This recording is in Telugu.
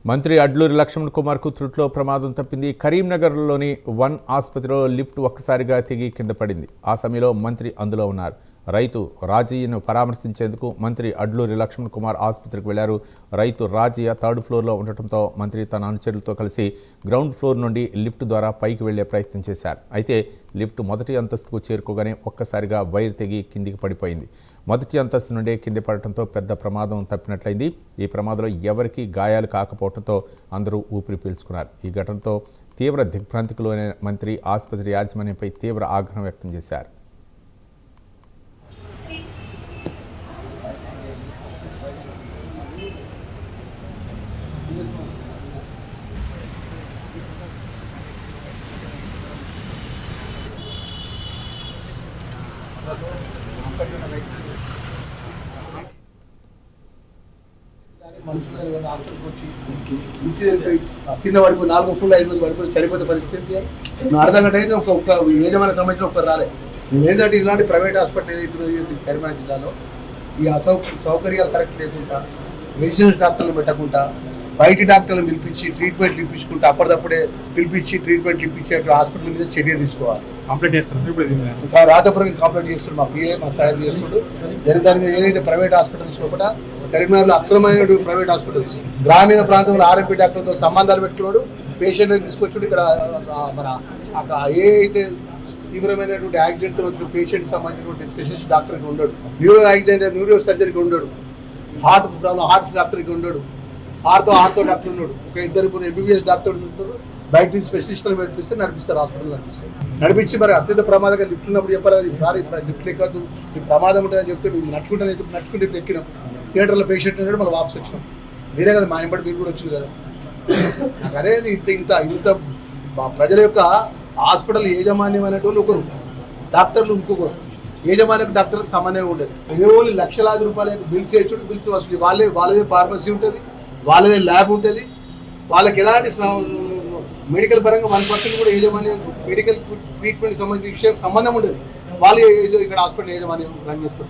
మంత్రి అడ్లూరి లక్ష్మణ్ కుమార్కు త్రుట్లో ప్రమాదం తప్పింది. కరీంనగర్లోని వన్ ఆసుపత్రిలో లిఫ్ట్ ఒక్కసారిగా తెగి కింద పడింది. ఆ సమయంలో మంత్రి అందులో ఉన్నారు. రైతు రాజయ్యను పరామర్శించేందుకు మంత్రి అడ్లూరి లక్ష్మణ్ కుమార్ ఆసుపత్రికి వెళ్లారు. రైతు రాజయ్య థర్డ్ ఫ్లోర్లో ఉండటంతో మంత్రి తన అనుచరులతో కలిసి గ్రౌండ్ ఫ్లోర్ నుండి లిఫ్ట్ ద్వారా పైకి వెళ్లే ప్రయత్నం చేశారు. అయితే లిఫ్ట్ మొదటి అంతస్తుకు చేరుకోగానే ఒక్కసారిగా వైర్ తెగి కిందికి పడిపోయింది. మొదటి అంతస్తు నుండే కింది పడటంతో పెద్ద ప్రమాదం తప్పినట్లయింది. ఈ ప్రమాదంలో ఎవరికీ గాయాలు కాకపోవడంతో అందరూ ఊపిరి పీల్చుకున్నారు. ఈ ఘటనతో తీవ్ర దిగ్భ్రాంతికి లోనైన మంత్రి ఆసుపత్రి యాజమాన్యంపై తీవ్ర ఆగ్రహం వ్యక్తం చేశారు. కింద పడిపోయి 4 ఫుల్ 5 మంది పడిపోయి చనిపోతే పరిస్థితి అర్ధ గంట అయితే ఒక యజమాని సంబంధించిన ఒక్కరు రాలే. ఏంటంటే ఇలాంటి ప్రైవేట్ హాస్పిటల్ ఏదైతే కరీంనగర్ జిల్లాలో ఈ సౌకర్యాలు కరెక్ట్ లేకుండా రెసిడెన్స్ డాక్టర్లు పెట్టకుండా బయటి డాక్టర్లను పిలిపించి ట్రీట్మెంట్లు ఇప్పించుకుంటూ అప్పటిదప్పుడే పిలిపించి ట్రీట్మెంట్లు ఇప్పించేట్టు హాస్పిటల్ మీద చర్య తీసుకోవాలి. కంప్లైంట్ చేస్తున్నారు. ఇప్పుడు ఇంకా రాతపురం కంప్లైంట్ చేస్తున్నారు. మా పిఏ మా సాయం చేస్తుడు. దాని ఏదైతే ప్రైవేట్ హాస్పిటల్స్ లోపల కరీంనగర్లో అక్రమమైన ప్రైవేట్ హాస్పిటల్స్ గ్రామీణ ప్రాంతంలో ఆర్ఎంపీ డాక్టర్లతో సంబంధాలు పెట్టుకున్నాడు. పేషెంట్ తీసుకొచ్చుడు ఇక్కడ మన ఏ అయితే తీవ్రమైనటువంటి యాక్సిడెంట్తో వచ్చిన పేషెంట్ సంబంధించినటువంటి స్పెషలిస్ట్ డాక్టర్కి ఉండడు. న్యూరో యాక్సిడెంట్ న్యూరో సర్జరీకి ఉండడు. హార్ట్ ప్రాబ్లం హార్ట్ డాక్టర్కి ఉండడు. ఆర్థో డాక్టర్ ఉన్నాడు. ఒక 2 ఎంబీబీఎస్ డాక్టర్లు ఉంటారు. బయట నుంచి స్పెషలిస్టులు నడిపిస్తారు. హాస్పిటల్ నడిపించి మరి అత్యంత ప్రమాదంగా లిఫ్ట్ ఉన్నప్పుడు చెప్పాలి కదా, సార్ ఇప్పుడు లిఫ్ట్ ఎక్కద్దు, మీకు ప్రమాదం ఉంటుందని చెప్తే మేము నడుచుకుంటే ఇప్పుడు ఎక్కినాం. థియేటర్లో పేషెంట్ ఉన్నాడు, మళ్ళీ వాపస్ వచ్చినాం. మీరే కదా మా ఎంబడి మీరు కూడా వచ్చింది కదా. నాకు అదే ఇంత ప్రజల యొక్క హాస్పిటల్ యాజమాన్యం అనేటువంటి ఒకరు, డాక్టర్లు ఇంకొకరు. యాజమాన్యం డాక్టర్లకు సంబంధమే ఉండదు. ఓన్లీ లక్షలాది రూపాయలు బిల్స్ వేయచ్చు, బిల్స్ వసూలు. వాళ్ళదే ఫార్మసీ ఉంటుంది, వాళ్ళదే ల్యాబ్ ఉంటుంది. వాళ్ళకి ఎలాంటి మెడికల్ పరంగా 1% కూడా యాజమాన్యం మెడికల్ ట్రీట్మెంట్ సంబంధించిన విషయం సంబంధం ఉండదు. వాళ్ళు ఇక్కడ హాస్పిటల్ యాజమాన్యం రన్ చేస్తారు.